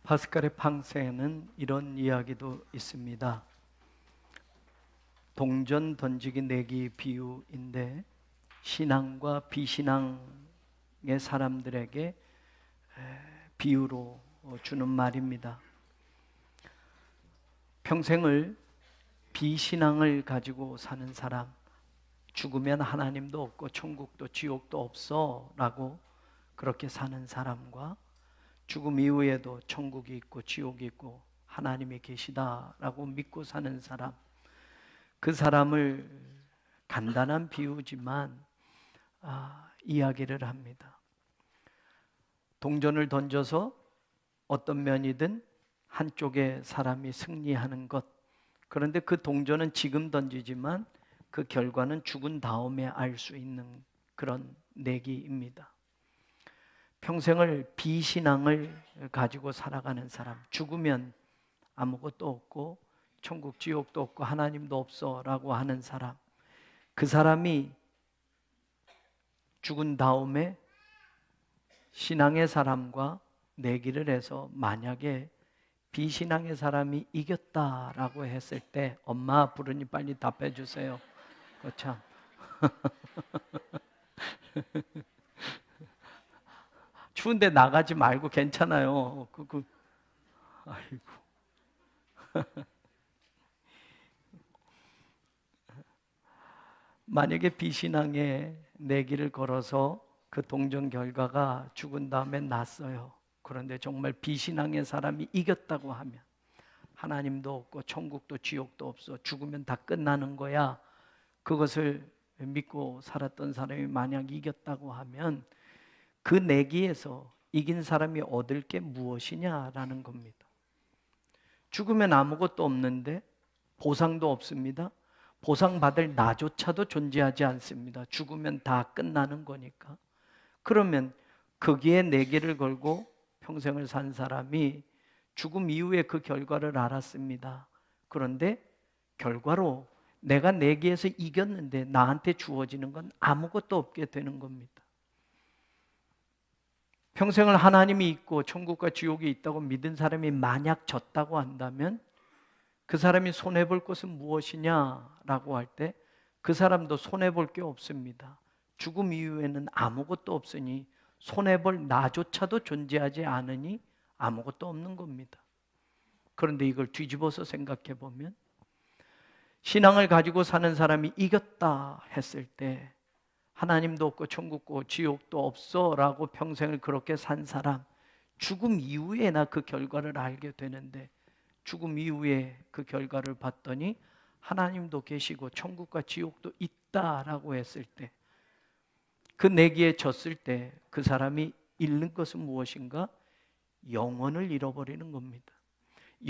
파스칼의 팡세에는 이런 이야기도 있습니다. 동전 던지기 내기 비유인데 신앙과 비신앙의 사람들에게 비유로 주는 말입니다. 평생을 비신앙을 가지고 사는 사람, 죽으면 하나님도 없고 천국도 지옥도 없어 라고 그렇게 사는 사람과 죽음 이후에도 천국이 있고 지옥이 있고 하나님이 계시다라고 믿고 사는 사람, 그 사람을 간단한 비유지만 이야기를 합니다. 동전을 던져서 어떤 면이든 한쪽의 사람이 승리하는 것, 그런데 그 동전은 지금 던지지만 그 결과는 죽은 다음에 알 수 있는 그런 내기입니다. 평생을 비신앙을 가지고 살아가는 사람, 죽으면 아무것도 없고 천국 지옥도 없고 하나님도 없어 라고 하는 사람, 그 사람이 죽은 다음에 신앙의 사람과 내기를 해서 만약에 비신앙의 사람이 이겼다라고 했을 때, 엄마 부르니 빨리 답해 주세요. 참 추운데 나가지 말고 괜찮아요. 아이고. 만약에 비신앙의 내기를 걸어서 그 동전 결과가 죽은 다음에 났어요. 그런데 정말 비신앙의 사람이 이겼다고 하면 하나님도 없고 천국도 지옥도 없어, 죽으면 다 끝나는 거야. 그것을 믿고 살았던 사람이 만약 이겼다고 하면 그 내기에서 이긴 사람이 얻을 게 무엇이냐라는 겁니다. 죽으면 아무것도 없는데 보상도 없습니다. 보상받을 나조차도 존재하지 않습니다. 죽으면 다 끝나는 거니까. 그러면 거기에 내기를 걸고 평생을 산 사람이 죽음 이후에 그 결과를 알았습니다. 그런데 결과로 내가 내기에서 이겼는데 나한테 주어지는 건 아무것도 없게 되는 겁니다. 평생을 하나님이 있고 천국과 지옥이 있다고 믿은 사람이 만약 졌다고 한다면 그 사람이 손해볼 것은 무엇이냐라고 할 때 그 사람도 손해볼 게 없습니다. 죽음 이후에는 아무것도 없으니 손해볼 나조차도 존재하지 않으니 아무것도 없는 겁니다. 그런데 이걸 뒤집어서 생각해 보면 신앙을 가지고 사는 사람이 이겼다 했을 때 하나님도 없고 천국도 지옥도 없어 라고 평생을 그렇게 산 사람, 죽음 이후에나 그 결과를 알게 되는데 죽음 이후에 그 결과를 봤더니 하나님도 계시고 천국과 지옥도 있다라고 했을 때, 그 내기에 졌을 때 그 사람이 잃는 것은 무엇인가? 영혼을 잃어버리는 겁니다.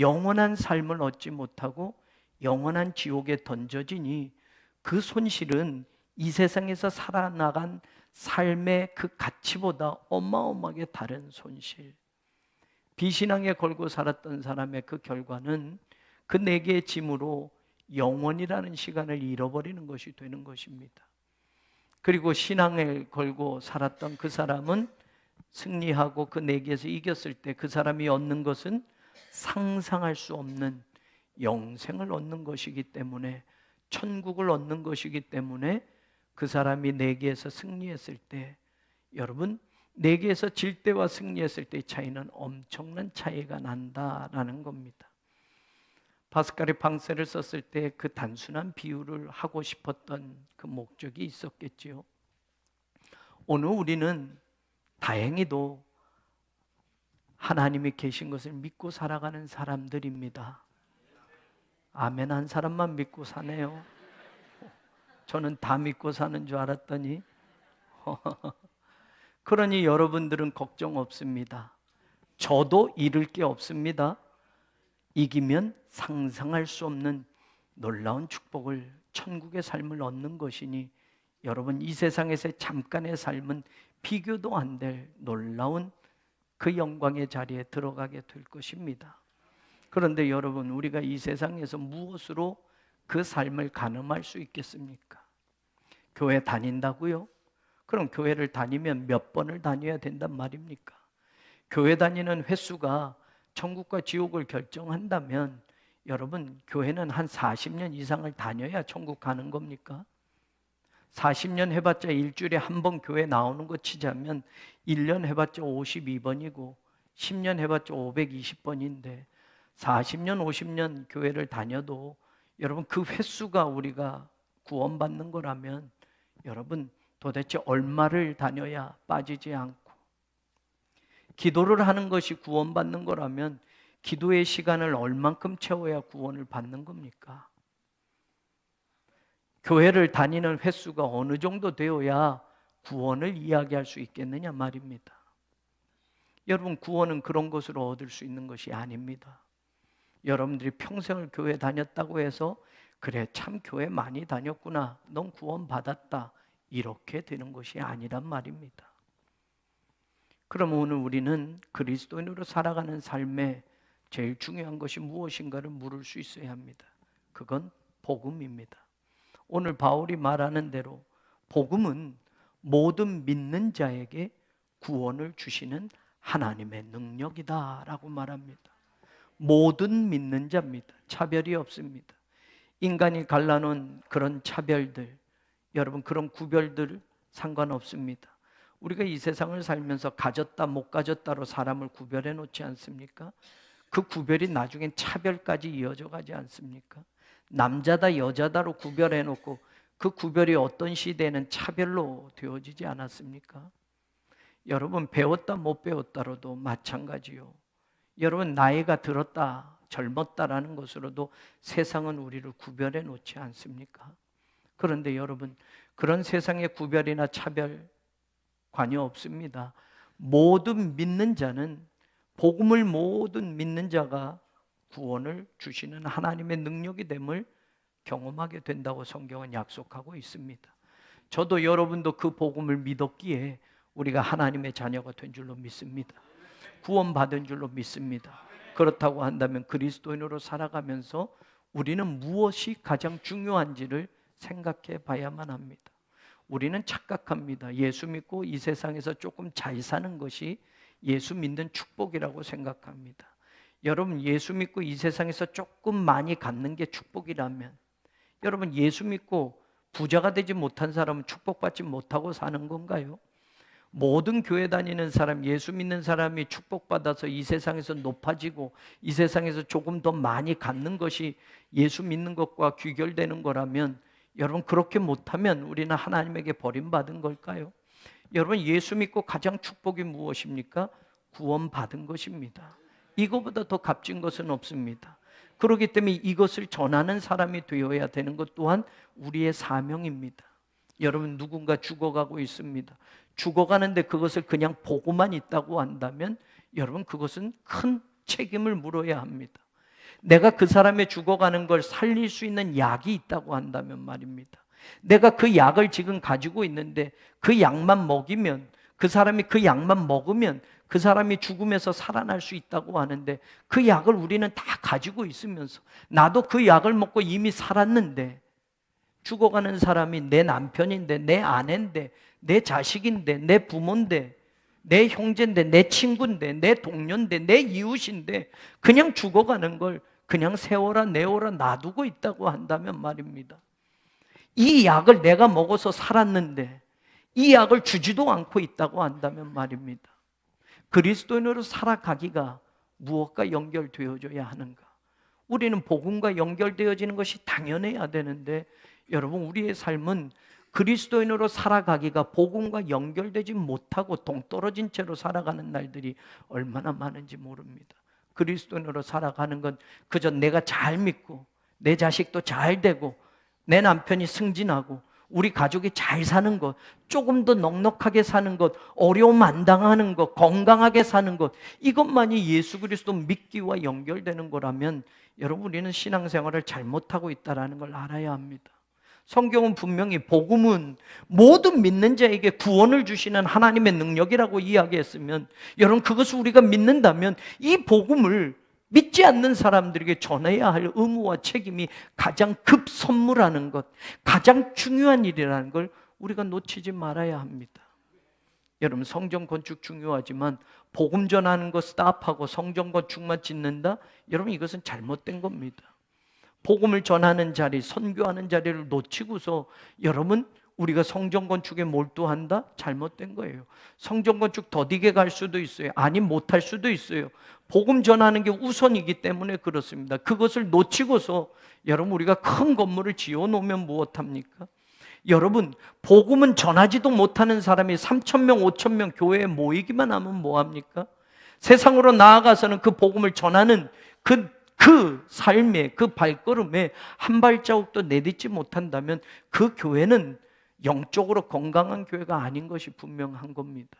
영원한 삶을 얻지 못하고 영원한 지옥에 던져지니 그 손실은 이 세상에서 살아나간 삶의 그 가치보다 어마어마하게 다른 손실. 비신앙에 걸고 살았던 사람의 그 결과는 그 네 개의 짐으로 영원이라는 시간을 잃어버리는 것이 되는 것입니다. 그리고 신앙을 걸고 살았던 그 사람은 승리하고 그 네 개에서 이겼을 때 그 사람이 얻는 것은 상상할 수 없는 영생을 얻는 것이기 때문에, 천국을 얻는 것이기 때문에 그 사람이 내기에서 승리했을 때, 여러분, 내기에서 질 때와 승리했을 때의 차이는 엄청난 차이가 난다라는 겁니다. 파스칼이 팡세를 썼을 때 그 단순한 비유를 하고 싶었던 그 목적이 있었겠지요. 오늘 우리는 다행히도 하나님이 계신 것을 믿고 살아가는 사람들입니다. 아멘 한 사람만 믿고 사네요. 저는 다 믿고 사는 줄 알았더니 그러니 여러분들은 걱정 없습니다. 저도 잃을 게 없습니다. 이기면 상상할 수 없는 놀라운 축복을, 천국의 삶을 얻는 것이니 여러분, 이 세상에서의 잠깐의 삶은 비교도 안 될 놀라운 그 영광의 자리에 들어가게 될 것입니다. 그런데 여러분, 우리가 이 세상에서 무엇으로 그 삶을 가늠할 수 있겠습니까? 교회 다닌다고요? 그럼 교회를 다니면 몇 번을 다녀야 된단 말입니까? 교회 다니는 횟수가 천국과 지옥을 결정한다면 여러분, 교회는 한 40년 이상을 다녀야 천국 가는 겁니까? 40년 해봤자 일주일에 한 번 교회 나오는 거 치자면 1년 해봤자 52번이고 10년 해봤자 520번인데 40년, 50년 교회를 다녀도 여러분 그 횟수가 우리가 구원받는 거라면 여러분 도대체 얼마를 다녀야 빠지지 않고, 기도를 하는 것이 구원받는 거라면 기도의 시간을 얼만큼 채워야 구원을 받는 겁니까? 교회를 다니는 횟수가 어느 정도 되어야 구원을 이야기할 수 있겠느냐 말입니다. 여러분, 구원은 그런 것으로 얻을 수 있는 것이 아닙니다. 여러분들이 평생을 교회 다녔다고 해서 그래 참 교회 많이 다녔구나, 넌 구원 받았다, 이렇게 되는 것이 아니란 말입니다. 그럼 오늘 우리는 그리스도인으로 살아가는 삶에 제일 중요한 것이 무엇인가를 물을 수 있어야 합니다. 그건 복음입니다. 오늘 바울이 말하는 대로 복음은 모든 믿는 자에게 구원을 주시는 하나님의 능력이다라고 말합니다. 모든 믿는 자입니다. 차별이 없습니다. 인간이 갈라놓은 그런 차별들, 여러분 그런 구별들 상관없습니다. 우리가 이 세상을 살면서 가졌다 못 가졌다로 사람을 구별해 놓지 않습니까? 그 구별이 나중엔 차별까지 이어져 가지 않습니까? 남자다 여자다로 구별해 놓고 그 구별이 어떤 시대에는 차별로 되어지지 않았습니까? 여러분 배웠다 못 배웠다로도 마찬가지요. 여러분 나이가 들었다 젊었다라는 것으로도 세상은 우리를 구별해 놓지 않습니까? 그런데 여러분 그런 세상의 구별이나 차별 관여 없습니다. 모든 믿는 자는, 복음을 모든 믿는 자가 구원을 주시는 하나님의 능력이 됨을 경험하게 된다고 성경은 약속하고 있습니다. 저도 여러분도 그 복음을 믿었기에 우리가 하나님의 자녀가 된 줄로 믿습니다. 구원받은 줄로 믿습니다. 그렇다고 한다면 그리스도인으로 살아가면서 우리는 무엇이 가장 중요한지를 생각해 봐야만 합니다. 우리는 착각합니다. 예수 믿고 이 세상에서 조금 잘 사는 것이 예수 믿는 축복이라고 생각합니다. 여러분 예수 믿고 이 세상에서 조금 많이 갖는 게 축복이라면, 여러분 예수 믿고 부자가 되지 못한 사람은 축복받지 못하고 사는 건가요? 모든 교회 다니는 사람, 예수 믿는 사람이 축복받아서 이 세상에서 높아지고 이 세상에서 조금 더 많이 갖는 것이 예수 믿는 것과 귀결되는 거라면, 여러분 그렇게 못하면 우리는 하나님에게 버림받은 걸까요? 여러분 예수 믿고 가장 축복이 무엇입니까? 구원받은 것입니다. 이거보다 더 값진 것은 없습니다. 그렇기 때문에 이것을 전하는 사람이 되어야 되는 것 또한 우리의 사명입니다. 여러분 누군가 죽어가고 있습니다. 죽어가는데 그것을 그냥 보고만 있다고 한다면 여러분 그것은 큰 책임을 물어야 합니다. 내가 그 사람의 죽어가는 걸 살릴 수 있는 약이 있다고 한다면 말입니다. 내가 그 약을 지금 가지고 있는데 그 약만 먹이면, 그 사람이 그 약만 먹으면 그 사람이 죽음에서 살아날 수 있다고 하는데 그 약을 우리는 다 가지고 있으면서 나도 그 약을 먹고 이미 살았는데, 죽어가는 사람이 내 남편인데, 내 아내인데, 내 자식인데, 내 부모인데, 내 형제인데, 내 친구인데, 내 동료인데, 내 이웃인데 그냥 죽어가는 걸 그냥 세워라 내워라 놔두고 있다고 한다면 말입니다. 이 약을 내가 먹어서 살았는데 이 약을 주지도 않고 있다고 한다면 말입니다. 그리스도인으로 살아가기가 무엇과 연결되어져야 하는가? 우리는 복음과 연결되어지는 것이 당연해야 되는데 여러분 우리의 삶은 그리스도인으로 살아가기가 복음과 연결되지 못하고 동떨어진 채로 살아가는 날들이 얼마나 많은지 모릅니다. 그리스도인으로 살아가는 건 그저 내가 잘 믿고 내 자식도 잘 되고 내 남편이 승진하고 우리 가족이 잘 사는 것, 조금 더 넉넉하게 사는 것, 어려움 안 당하는 것, 건강하게 사는 것, 이것만이 예수 그리스도 믿기와 연결되는 거라면 여러분 우리는 신앙생활을 잘못하고 있다는 걸 알아야 합니다. 성경은 분명히 복음은 모든 믿는 자에게 구원을 주시는 하나님의 능력이라고 이야기했으면, 여러분 그것을 우리가 믿는다면 이 복음을 믿지 않는 사람들에게 전해야 할 의무와 책임이 가장 급선무라는 것, 가장 중요한 일이라는 걸 우리가 놓치지 말아야 합니다. 여러분, 성전 건축 중요하지만 복음 전하는 거 스탑하고 성전 건축만 짓는다? 여러분, 이것은 잘못된 겁니다. 복음을 전하는 자리, 선교하는 자리를 놓치고서 여러분, 우리가 성전 건축에 몰두한다? 잘못된 거예요. 성전 건축 더디게 갈 수도 있어요. 아니, 못할 수도 있어요. 복음 전하는 게 우선이기 때문에 그렇습니다. 그것을 놓치고서 여러분, 우리가 큰 건물을 지어놓으면 무엇합니까? 여러분, 복음은 전하지도 못하는 사람이 3,000명, 5,000명 교회에 모이기만 하면 뭐합니까? 세상으로 나아가서는 그 복음을 전하는 그 삶에, 그 발걸음에 한 발자국도 내딛지 못한다면 그 교회는 영적으로 건강한 교회가 아닌 것이 분명한 겁니다.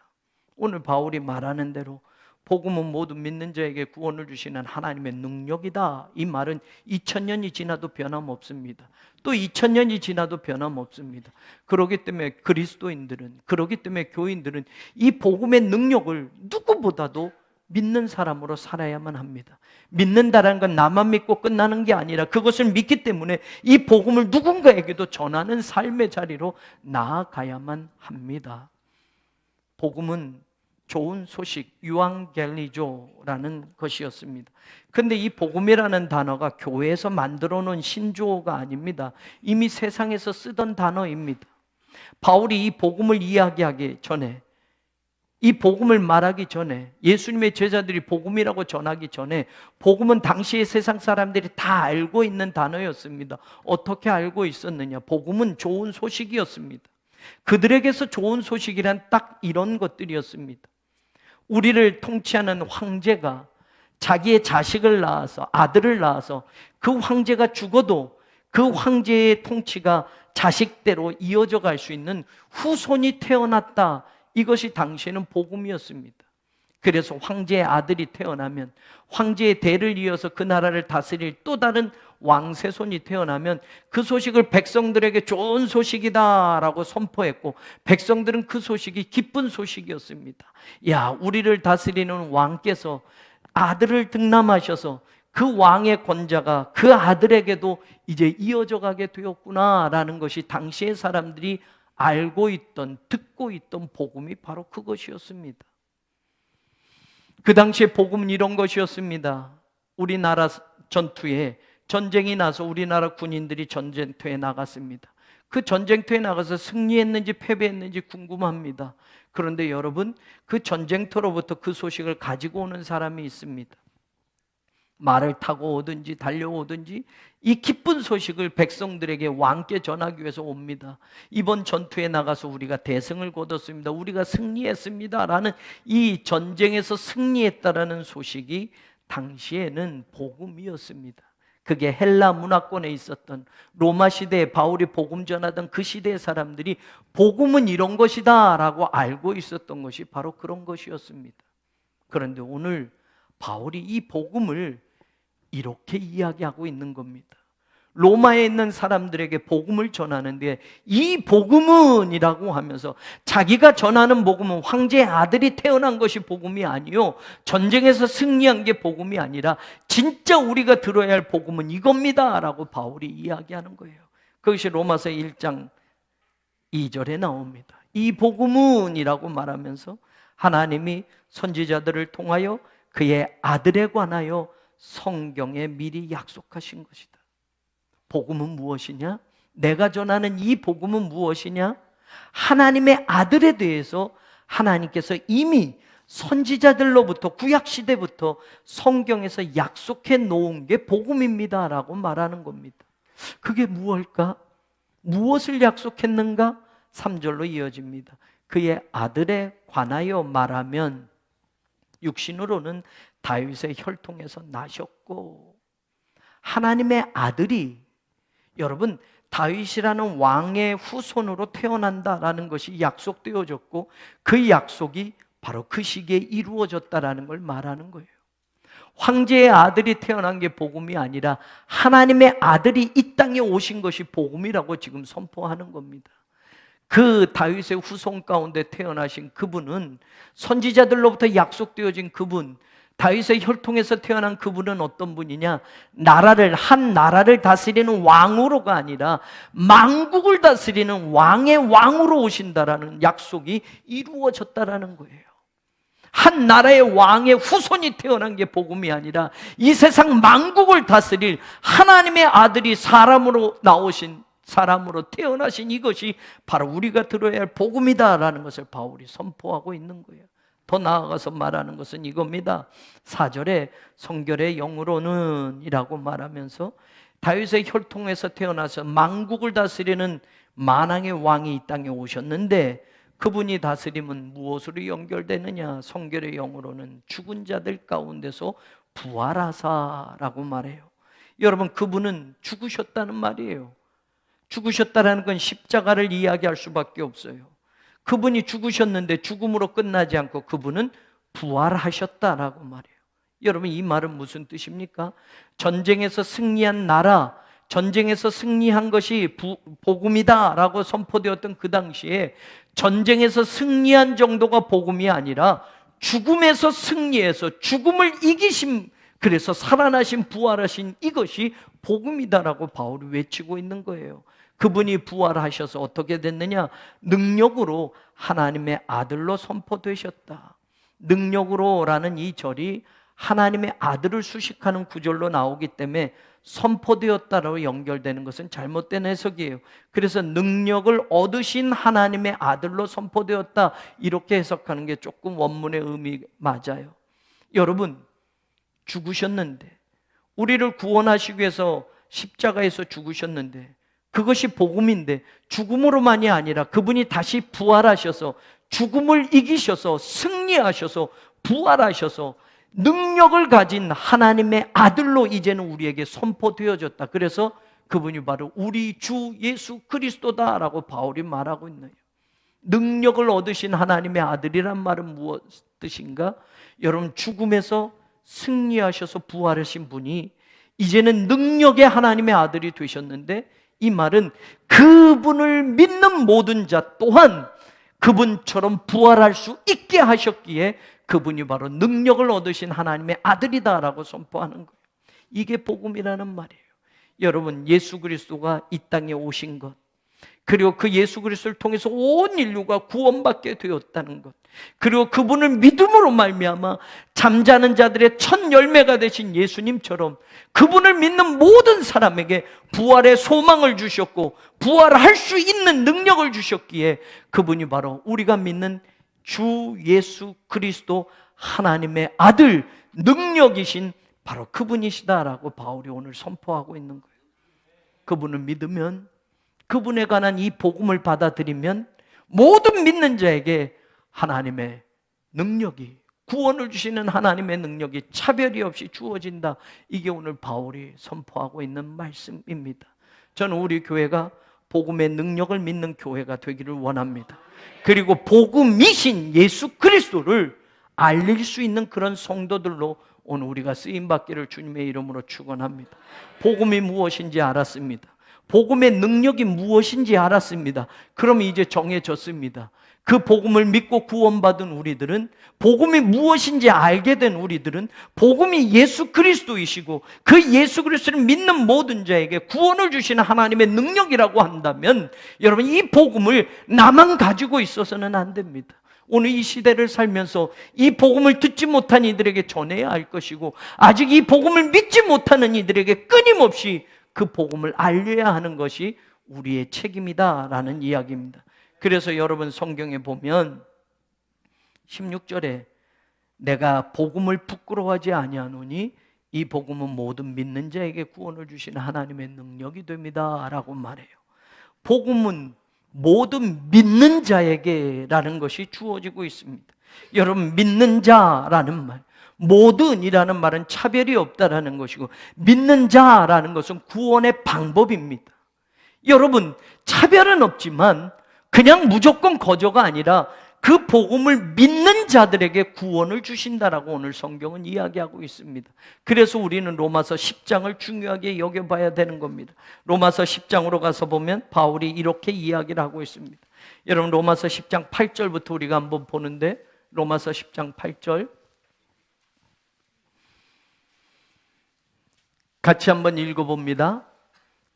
오늘 바울이 말하는 대로 복음은 모두 믿는 자에게 구원을 주시는 하나님의 능력이다. 이 말은 2000년이 지나도 변함없습니다. 또 2000년이 지나도 변함없습니다. 그렇기 때문에 그렇기 때문에 교인들은 이 복음의 능력을 누구보다도 믿는 사람으로 살아야만 합니다. 믿는다라는 건 나만 믿고 끝나는 게 아니라 그것을 믿기 때문에 이 복음을 누군가에게도 전하는 삶의 자리로 나아가야만 합니다. 복음은 좋은 소식, 유앙겔리조라는 것이었습니다. 근데 이 복음이라는 단어가 교회에서 만들어 놓은 신조어가 아닙니다. 이미 세상에서 쓰던 단어입니다. 바울이 이 복음을 이야기하기 전에, 이 복음을 말하기 전에, 예수님의 제자들이 복음이라고 전하기 전에 복음은 당시의 세상 사람들이 다 알고 있는 단어였습니다. 어떻게 알고 있었느냐? 복음은 좋은 소식이었습니다. 그들에게서 좋은 소식이란 딱 이런 것들이었습니다. 우리를 통치하는 황제가 자기의 자식을 낳아서, 아들을 낳아서 그 황제가 죽어도 그 황제의 통치가 자식대로 이어져 갈 수 있는 후손이 태어났다. 이것이 당시에는 복음이었습니다. 그래서 황제의 아들이 태어나면, 황제의 대를 이어서 그 나라를 다스릴 또 다른 왕세손이 태어나면 그 소식을 백성들에게 좋은 소식이다라고 선포했고, 백성들은 그 소식이 기쁜 소식이었습니다. 야, 우리를 다스리는 왕께서 아들을 등남하셔서 그 왕의 권자가 그 아들에게도 이제 이어져 가게 되었구나라는 것이 당시의 사람들이 알고 있던, 듣고 있던 복음이 바로 그것이었습니다. 그 당시에 복음은 이런 것이었습니다. 우리나라 전투에, 전쟁이 나서 우리나라 군인들이 전쟁터에 나갔습니다. 그 전쟁터에 나가서 승리했는지 패배했는지 궁금합니다. 그런데 여러분, 그 전쟁터로부터 그 소식을 가지고 오는 사람이 있습니다. 말을 타고 오든지 달려오든지 이 기쁜 소식을 백성들에게, 왕께 전하기 위해서 옵니다. 이번 전투에 나가서 우리가 대승을 거뒀습니다. 우리가 승리했습니다 라는, 이 전쟁에서 승리했다라는 소식이 당시에는 복음이었습니다. 그게 헬라 문화권에 있었던, 로마 시대에 바울이 복음 전하던 그 시대의 사람들이 복음은 이런 것이다 라고 알고 있었던 것이 바로 그런 것이었습니다. 그런데 오늘 바울이 이 복음을 이렇게 이야기하고 있는 겁니다. 로마에 있는 사람들에게 복음을 전하는데, 이 복음은 이라고 하면서 자기가 전하는 복음은 황제의 아들이 태어난 것이 복음이 아니요, 전쟁에서 승리한 게 복음이 아니라 진짜 우리가 들어야 할 복음은 이겁니다 라고 바울이 이야기하는 거예요. 그것이 로마서 1장 2절에 나옵니다. 이 복음은 이라고 말하면서 하나님이 선지자들을 통하여 그의 아들에 관하여 성경에 미리 약속하신 것이다. 복음은 무엇이냐? 내가 전하는 이 복음은 무엇이냐? 하나님의 아들에 대해서 하나님께서 이미 선지자들로부터, 구약시대부터 성경에서 약속해 놓은 게 복음입니다 라고 말하는 겁니다. 그게 무엇일까? 무엇을 약속했는가? 3절로 이어집니다. 그의 아들에 관하여 말하면 육신으로는 다윗의 혈통에서 나셨고, 하나님의 아들이, 여러분, 다윗이라는 왕의 후손으로 태어난다라는 것이 약속되어졌고, 그 약속이 바로 그 시기에 이루어졌다라는 걸 말하는 거예요. 황제의 아들이 태어난 게 복음이 아니라 하나님의 아들이 이 땅에 오신 것이 복음이라고 지금 선포하는 겁니다. 그 다윗의 후손 가운데 태어나신 그분은, 선지자들로부터 약속되어진 그분, 다윗의 혈통에서 태어난 그분은 어떤 분이냐? 한 나라를 다스리는 왕으로가 아니라 만국을 다스리는 왕의 왕으로 오신다라는 약속이 이루어졌다라는 거예요. 한 나라의 왕의 후손이 태어난 게 복음이 아니라 이 세상 만국을 다스릴 하나님의 아들이 사람으로 태어나신 이것이 바로 우리가 들어야 할 복음이다라는 것을 바울이 선포하고 있는 거예요. 더 나아가서 말하는 것은 이겁니다. 4절에 성결의 영으로는 이라고 말하면서 다윗의 혈통에서 태어나서 만국을 다스리는 만왕의 왕이 이 땅에 오셨는데 그분이 다스림은 무엇으로 연결되느냐? 성결의 영으로는 죽은 자들 가운데서 부활하사라고 말해요. 여러분, 그분은 죽으셨다는 말이에요. 죽으셨다는 건 십자가를 이야기할 수밖에 없어요. 그분이 죽으셨는데 죽음으로 끝나지 않고 그분은 부활하셨다라고 말해요. 여러분, 이 말은 무슨 뜻입니까? 전쟁에서 승리한 나라, 전쟁에서 승리한 것이 복음이다라고 선포되었던 그 당시에 전쟁에서 승리한 정도가 복음이 아니라 죽음에서 승리해서 죽음을 이기신, 그래서 살아나신 부활하신 이것이 복음이다라고 바울이 외치고 있는 거예요. 그분이 부활하셔서 어떻게 됐느냐? 능력으로 하나님의 아들로 선포되셨다. 능력으로라는 이 절이 하나님의 아들을 수식하는 구절로 나오기 때문에 선포되었다로 연결되는 것은 잘못된 해석이에요. 그래서 능력을 얻으신 하나님의 아들로 선포되었다, 이렇게 해석하는 게 조금 원문의 의미 맞아요. 여러분, 죽으셨는데, 우리를 구원하시기 위해서 십자가에서 죽으셨는데, 그것이 복음인데 죽음으로만이 아니라 그분이 다시 부활하셔서 죽음을 이기셔서 승리하셔서 부활하셔서 능력을 가진 하나님의 아들로 이제는 우리에게 선포되어졌다. 그래서 그분이 바로 우리 주 예수 그리스도다라고 바울이 말하고 있네요. 능력을 얻으신 하나님의 아들이란 말은 무엇 뜻인가? 여러분, 죽음에서 승리하셔서 부활하신 분이 이제는 능력의 하나님의 아들이 되셨는데, 이 말은 그분을 믿는 모든 자 또한 그분처럼 부활할 수 있게 하셨기에 그분이 바로 능력을 얻으신 하나님의 아들이다라고 선포하는 거예요. 이게 복음이라는 말이에요. 여러분, 예수 그리스도가 이 땅에 오신 것, 그리고 그 예수 그리스도를 통해서 온 인류가 구원받게 되었다는 것, 그리고 그분을 믿음으로 말미암아 잠자는 자들의 첫 열매가 되신 예수님처럼 그분을 믿는 모든 사람에게 부활의 소망을 주셨고 부활할 수 있는 능력을 주셨기에 그분이 바로 우리가 믿는 주 예수 그리스도 하나님의 아들, 능력이신 바로 그분이시다라고 바울이 오늘 선포하고 있는 거예요. 그분을 믿으면, 그분에 관한 이 복음을 받아들이면 모든 믿는 자에게 하나님의 능력이, 구원을 주시는 하나님의 능력이 차별이 없이 주어진다. 이게 오늘 바울이 선포하고 있는 말씀입니다. 저는 우리 교회가 복음의 능력을 믿는 교회가 되기를 원합니다. 그리고 복음이신 예수 그리스도를 알릴 수 있는 그런 성도들로 오늘 우리가 쓰임받기를 주님의 이름으로 축원합니다. 복음이 무엇인지 알았습니다. 복음의 능력이 무엇인지 알았습니다. 그럼 이제 정해졌습니다. 그 복음을 믿고 구원받은 우리들은, 복음이 무엇인지 알게 된 우리들은 복음이 예수 그리스도이시고 그 예수 그리스도를 믿는 모든 자에게 구원을 주시는 하나님의 능력이라고 한다면, 여러분, 이 복음을 나만 가지고 있어서는 안 됩니다. 오늘 이 시대를 살면서 이 복음을 듣지 못한 이들에게 전해야 할 것이고, 아직 이 복음을 믿지 못하는 이들에게 끊임없이 그 복음을 알려야 하는 것이 우리의 책임이다라는 이야기입니다. 그래서 여러분, 성경에 보면 16절에 내가 복음을 부끄러워하지 아니하노니 이 복음은 모든 믿는 자에게 구원을 주시는 하나님의 능력이 됩니다 라고 말해요. 복음은 모든 믿는 자에게 라는 것이 주어지고 있습니다. 여러분, 믿는 자라는 말, 모든이라는 말은 차별이 없다라는 것이고, 믿는 자라는 것은 구원의 방법입니다. 여러분, 차별은 없지만 그냥 무조건 거저가 아니라 그 복음을 믿는 자들에게 구원을 주신다라고 오늘 성경은 이야기하고 있습니다. 그래서 우리는 로마서 10장을 중요하게 여겨봐야 되는 겁니다. 로마서 10장으로 가서 보면 바울이 이렇게 이야기를 하고 있습니다. 여러분, 로마서 10장 8절부터 우리가 한번 보는데, 로마서 10장 8절, 같이 한번 읽어봅니다.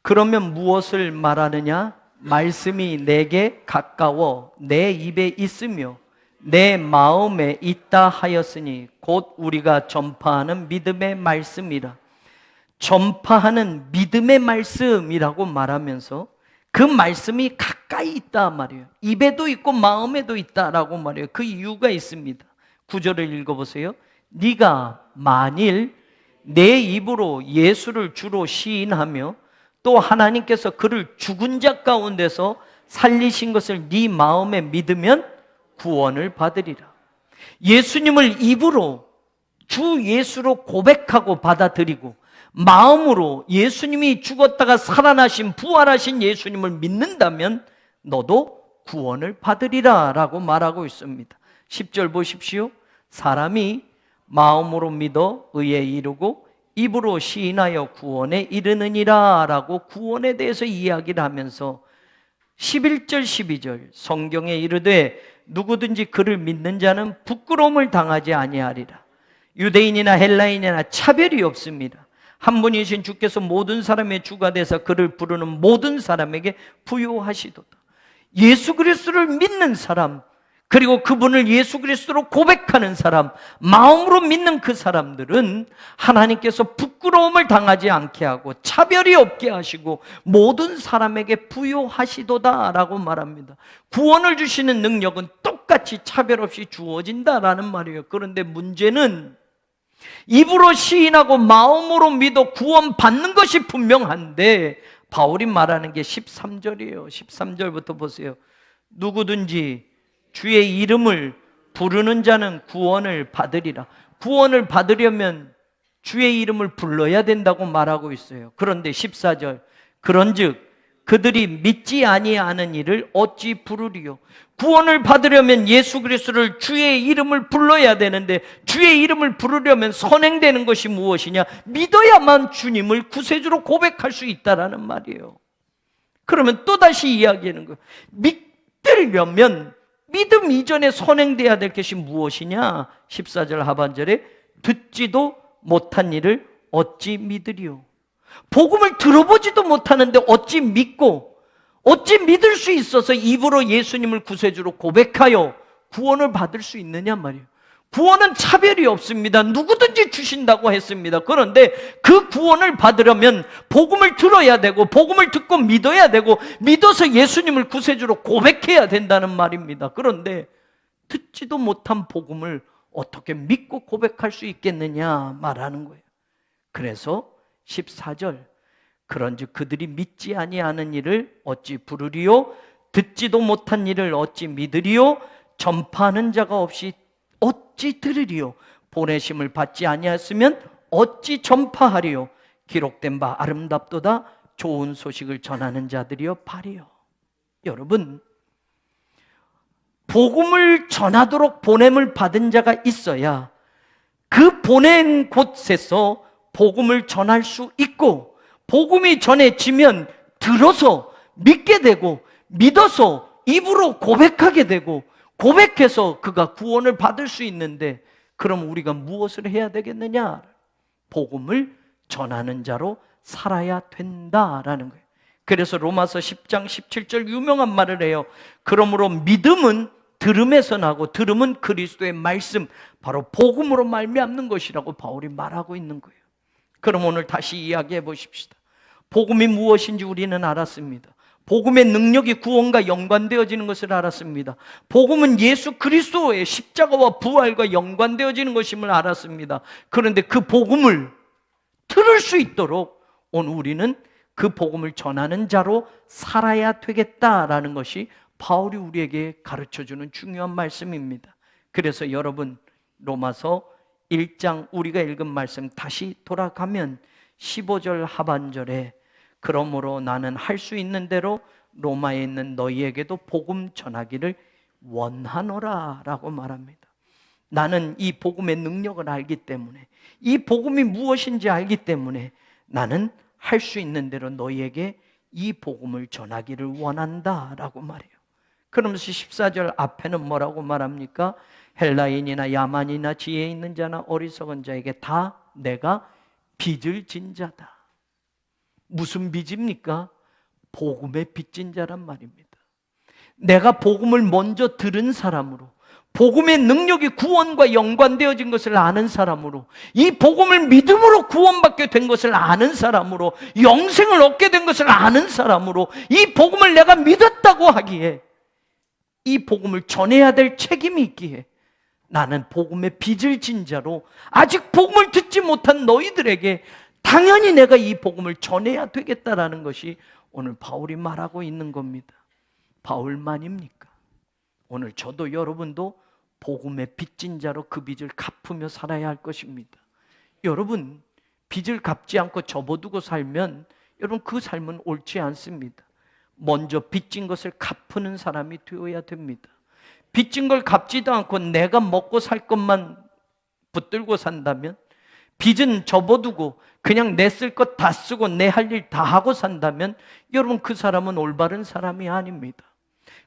그러면 무엇을 말하느냐? 말씀이 내게 가까워 내 입에 있으며 내 마음에 있다 하였으니 곧 우리가 전파하는 믿음의 말씀이라. 전파하는 믿음의 말씀이라고 말하면서 그 말씀이 가까이 있다 말이에요. 입에도 있고 마음에도 있다라고 말해요. 그 이유가 있습니다. 9절을 읽어보세요. 네가 만일 내 입으로 예수를 주로 시인하며 또 하나님께서 그를 죽은 자 가운데서 살리신 것을 네 마음에 믿으면 구원을 받으리라. 예수님을 입으로 주 예수로 고백하고 받아들이고 마음으로 예수님이 죽었다가 살아나신 부활하신 예수님을 믿는다면 너도 구원을 받으리라 라고 말하고 있습니다. 10절 보십시오. 사람이 마음으로 믿어 의에 이르고 입으로 시인하여 구원에 이르느니라 라고 구원에 대해서 이야기를 하면서 11절 12절 성경에 이르되 누구든지 그를 믿는 자는 부끄러움을 당하지 아니하리라. 유대인이나 헬라인이나 차별이 없습니다. 한 분이신 주께서 모든 사람의 주가 되사 그를 부르는 모든 사람에게 부요하시도다. 예수 그리스도를 믿는 사람, 그리고 그분을 예수 그리스도로 고백하는 사람, 마음으로 믿는 그 사람들은 하나님께서 부끄러움을 당하지 않게 하고 차별이 없게 하시고 모든 사람에게 부요하시도다 라고 말합니다. 구원을 주시는 능력은 똑같이 차별 없이 주어진다라는 말이에요. 그런데 문제는 입으로 시인하고 마음으로 믿어 구원 받는 것이 분명한데 바울이 말하는 게 13절이에요. 13절부터 보세요. 누구든지 주의 이름을 부르는 자는 구원을 받으리라. 구원을 받으려면 주의 이름을 불러야 된다고 말하고 있어요. 그런데 14절 그런즉 그들이 믿지 아니하는 이를 어찌 부르리요? 구원을 받으려면 예수 그리스도를 주의 이름을 불러야 되는데 주의 이름을 부르려면 선행되는 것이 무엇이냐? 믿어야만 주님을 구세주로 고백할 수 있다라는 말이에요. 그러면 또다시 이야기하는 거예요. 믿으려면 믿음 이전에 선행돼야 될 것이 무엇이냐? 14절 하반절에 듣지도 못한 일을 어찌 믿으리요? 복음을 들어보지도 못하는데 어찌 믿고 어찌 믿을 수 있어서 입으로 예수님을 구세주로 고백하여 구원을 받을 수 있느냐 말이에요. 구원은 차별이 없습니다. 누구든지 주신다고 했습니다. 그런데 그 구원을 받으려면 복음을 들어야 되고 복음을 듣고 믿어야 되고 믿어서 예수님을 구세주로 고백해야 된다는 말입니다. 그런데 듣지도 못한 복음을 어떻게 믿고 고백할 수 있겠느냐 말하는 거예요. 그래서 14절 그런즉 그들이 믿지 아니하는 일을 어찌 부르리요? 듣지도 못한 일을 어찌 믿으리요? 전파하는 자가 없이 어찌 들으리요? 보내심을 받지 아니하였으면 어찌 전파하리요? 기록된 바 아름답도다 좋은 소식을 전하는 자들이여 바리요. 여러분, 복음을 전하도록 보냄을 받은 자가 있어야 그 보낸 곳에서 복음을 전할 수 있고 복음이 전해지면 들어서 믿게 되고 믿어서 입으로 고백하게 되고 고백해서 그가 구원을 받을 수 있는데 그럼 우리가 무엇을 해야 되겠느냐? 복음을 전하는 자로 살아야 된다라는 거예요. 그래서 로마서 10장 17절 유명한 말을 해요. 그러므로 믿음은 들음에서 나고 들음은 그리스도의 말씀 바로 복음으로 말미암는 것이라고 바울이 말하고 있는 거예요. 그럼 오늘 다시 이야기해 보십시다. 복음이 무엇인지 우리는 알았습니다. 복음의 능력이 구원과 연관되어지는 것을 알았습니다. 복음은 예수 그리스도의 십자가와 부활과 연관되어지는 것임을 알았습니다. 그런데 그 복음을 들을 수 있도록 오늘 우리는 그 복음을 전하는 자로 살아야 되겠다라는 것이 바울이 우리에게 가르쳐주는 중요한 말씀입니다. 그래서 여러분 로마서 1장 우리가 읽은 말씀 다시 돌아가면 15절 하반절에 그러므로 나는 할 수 있는 대로 로마에 있는 너희에게도 복음 전하기를 원하노라 라고 말합니다. 나는 이 복음의 능력을 알기 때문에 이 복음이 무엇인지 알기 때문에 나는 할 수 있는 대로 너희에게 이 복음을 전하기를 원한다 라고 말해요. 그러면서 14절 앞에는 뭐라고 말합니까? 헬라인이나 야만이나 지혜 있는 자나 어리석은 자에게 다 내가 빚을 진 자다. 무슨 빚입니까? 복음의 빚진 자란 말입니다. 내가 복음을 먼저 들은 사람으로, 복음의 능력이 구원과 연관되어진 것을 아는 사람으로, 이 복음을 믿음으로 구원받게 된 것을 아는 사람으로, 영생을 얻게 된 것을 아는 사람으로, 이 복음을 내가 믿었다고 하기에 이 복음을 전해야 될 책임이 있기에 나는 복음의 빚을 진 자로 아직 복음을 듣지 못한 너희들에게 당연히 내가 이 복음을 전해야 되겠다라는 것이 오늘 바울이 말하고 있는 겁니다. 바울만입니까? 오늘 저도 여러분도 복음의 빚진 자로 그 빚을 갚으며 살아야 할 것입니다. 여러분, 빚을 갚지 않고 접어두고 살면 여러분 그 삶은 옳지 않습니다. 먼저 빚진 것을 갚는 사람이 되어야 됩니다. 빚진 걸 갚지도 않고 내가 먹고 살 것만 붙들고 산다면, 빚은 접어두고 그냥 내 쓸 것 다 쓰고 내 할 일 다 하고 산다면 여러분 그 사람은 올바른 사람이 아닙니다.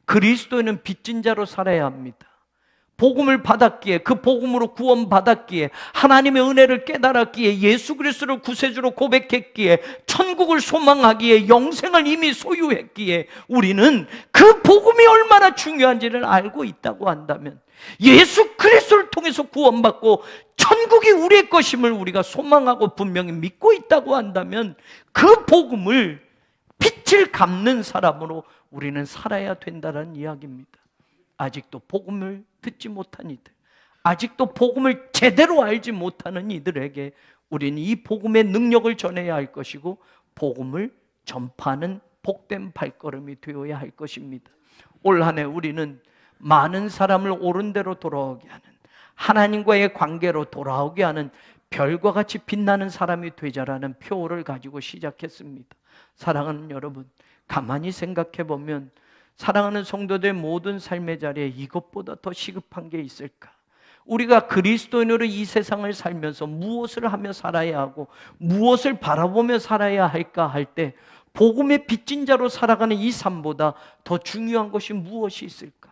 그리스도인은 빚진 자로 살아야 합니다. 복음을 받았기에, 그 복음으로 구원받았기에, 하나님의 은혜를 깨달았기에, 예수 그리스도를 구세주로 고백했기에, 천국을 소망하기에, 영생을 이미 소유했기에 우리는 그 복음이 얼마나 중요한지를 알고 있다고 한다면, 예수 그리스도를 통해서 구원받고 천국이 우리의 것임을 우리가 소망하고 분명히 믿고 있다고 한다면 그 복음을 빚을 갚는 사람으로 우리는 살아야 된다는 이야기입니다. 아직도 복음을 듣지 못한 이들, 아직도 복음을 제대로 알지 못하는 이들에게 우리는 이 복음의 능력을 전해야 할 것이고 복음을 전파하는 복된 발걸음이 되어야 할 것입니다. 올 한 해 우리는 많은 사람을 옳은 대로 돌아오게 하는, 하나님과의 관계로 돌아오게 하는 별과 같이 빛나는 사람이 되자라는 표어를 가지고 시작했습니다. 사랑하는 여러분, 가만히 생각해 보면 사랑하는 성도들 모든 삶의 자리에 이것보다 더 시급한 게 있을까? 우리가 그리스도인으로 이 세상을 살면서 무엇을 하며 살아야 하고 무엇을 바라보며 살아야 할까 할 때 복음의 빚진 자로 살아가는 이 삶보다 더 중요한 것이 무엇이 있을까?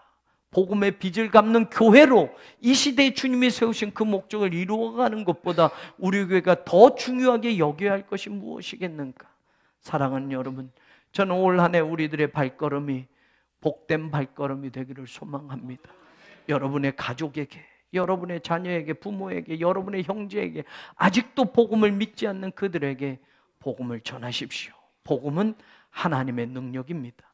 복음의 빚을 갚는 교회로 이 시대에 주님이 세우신 그 목적을 이루어가는 것보다 우리 교회가 더 중요하게 여겨야 할 것이 무엇이겠는가? 사랑하는 여러분, 저는 올 한 해 우리들의 발걸음이 복된 발걸음이 되기를 소망합니다. 여러분의 가족에게, 여러분의 자녀에게, 부모에게, 여러분의 형제에게, 아직도 복음을 믿지 않는 그들에게 복음을 전하십시오. 복음은 하나님의 능력입니다.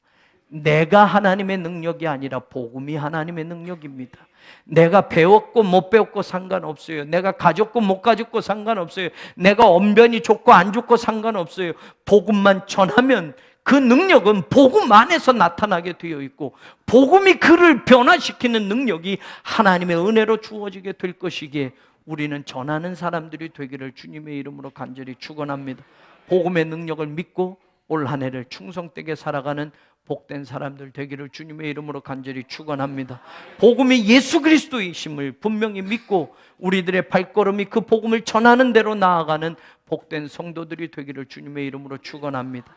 내가 하나님의 능력이 아니라 복음이 하나님의 능력입니다. 내가 배웠고 못 배웠고 상관없어요. 내가 가졌고 못 가졌고 상관없어요. 내가 언변이 좋고 안 좋고 상관없어요. 복음만 전하면 그 능력은 복음 안에서 나타나게 되어 있고 복음이 그를 변화시키는 능력이 하나님의 은혜로 주어지게 될 것이기에 우리는 전하는 사람들이 되기를 주님의 이름으로 간절히 축원합니다. 복음의 능력을 믿고 올 한 해를 충성되게 살아가는 복된 사람들 되기를 주님의 이름으로 간절히 축원합니다. 복음이 예수 그리스도이심을 분명히 믿고 우리들의 발걸음이 그 복음을 전하는 대로 나아가는 복된 성도들이 되기를 주님의 이름으로 축원합니다.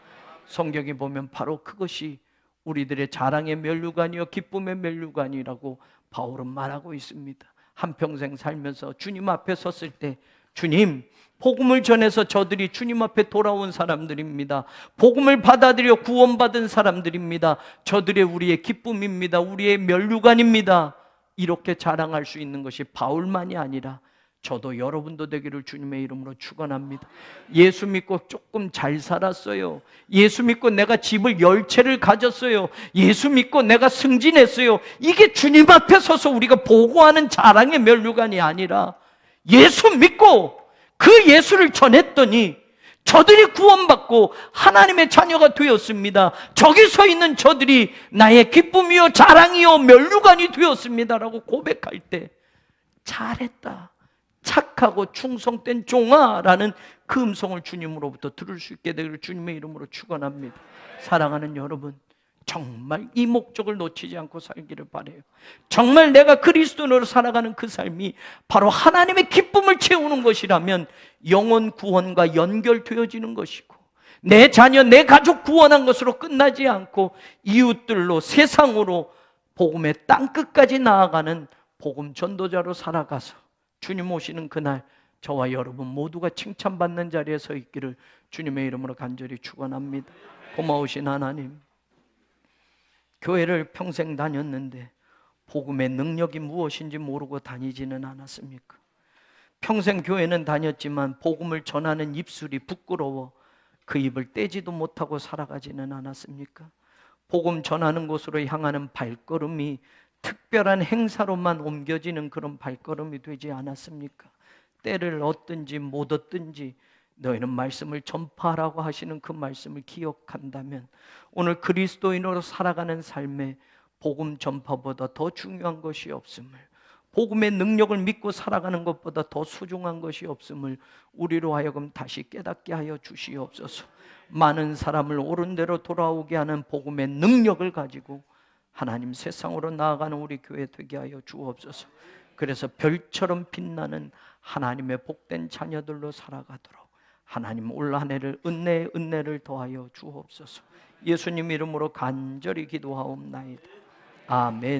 성경에 보면 바로 그것이 우리들의 자랑의 면류관이요 기쁨의 면류관이라고 바울은 말하고 있습니다. 한평생 살면서 주님 앞에 섰을 때, 주님, 복음을 전해서 저들이 주님 앞에 돌아온 사람들입니다. 복음을 받아들여 구원받은 사람들입니다. 저들의 우리의 기쁨입니다. 우리의 면류관입니다. 이렇게 자랑할 수 있는 것이 바울만이 아니라 저도 여러분도 되기를 주님의 이름으로 축원합니다. 예수 믿고 조금 잘 살았어요. 예수 믿고 내가 집을 10채를 가졌어요. 예수 믿고 내가 승진했어요. 이게 주님 앞에 서서 우리가 보고하는 자랑의 면류관이 아니라 예수 믿고 그 예수를 전했더니 저들이 구원받고 하나님의 자녀가 되었습니다. 저기 서 있는 저들이 나의 기쁨이요 자랑이요 면류관이 되었습니다라고 고백할 때 잘했다, 착하고 충성된 종아라는 그 음성을 주님으로부터 들을 수 있게 되기를 주님의 이름으로 축원합니다. 사랑하는 여러분, 정말 이 목적을 놓치지 않고 살기를 바라요. 정말 내가 그리스도인으로 살아가는 그 삶이 바로 하나님의 기쁨을 채우는 것이라면 영혼 구원과 연결되어지는 것이고 내 자녀, 내 가족 구원한 것으로 끝나지 않고 이웃들로, 세상으로 복음의 땅끝까지 나아가는 복음 전도자로 살아가서 주님 오시는 그날 저와 여러분 모두가 칭찬받는 자리에 서 있기를 주님의 이름으로 간절히 축원합니다. 고마우신 하나님, 교회를 평생 다녔는데 복음의 능력이 무엇인지 모르고 다니지는 않았습니까? 평생 교회는 다녔지만 복음을 전하는 입술이 부끄러워 그 입을 떼지도 못하고 살아가지는 않았습니까? 복음 전하는 곳으로 향하는 발걸음이 특별한 행사로만 옮겨지는 그런 발걸음이 되지 않았습니까? 때를 얻든지 못 얻든지 너희는 말씀을 전파하라고 하시는 그 말씀을 기억한다면 오늘 그리스도인으로 살아가는 삶에 복음 전파보다 더 중요한 것이 없음을, 복음의 능력을 믿고 살아가는 것보다 더 소중한 것이 없음을 우리로 하여금 다시 깨닫게 하여 주시옵소서. 많은 사람을 옳은 대로 돌아오게 하는 복음의 능력을 가지고 하나님 세상으로 나아가는 우리 교회 되게 하여 주옵소서. 그래서 별처럼 빛나는 하나님의 복된 자녀들로 살아가도록 하나님 올 한 해를 은혜를 더하여 주옵소서. 예수님 이름으로 간절히 기도하옵나이다. 아멘.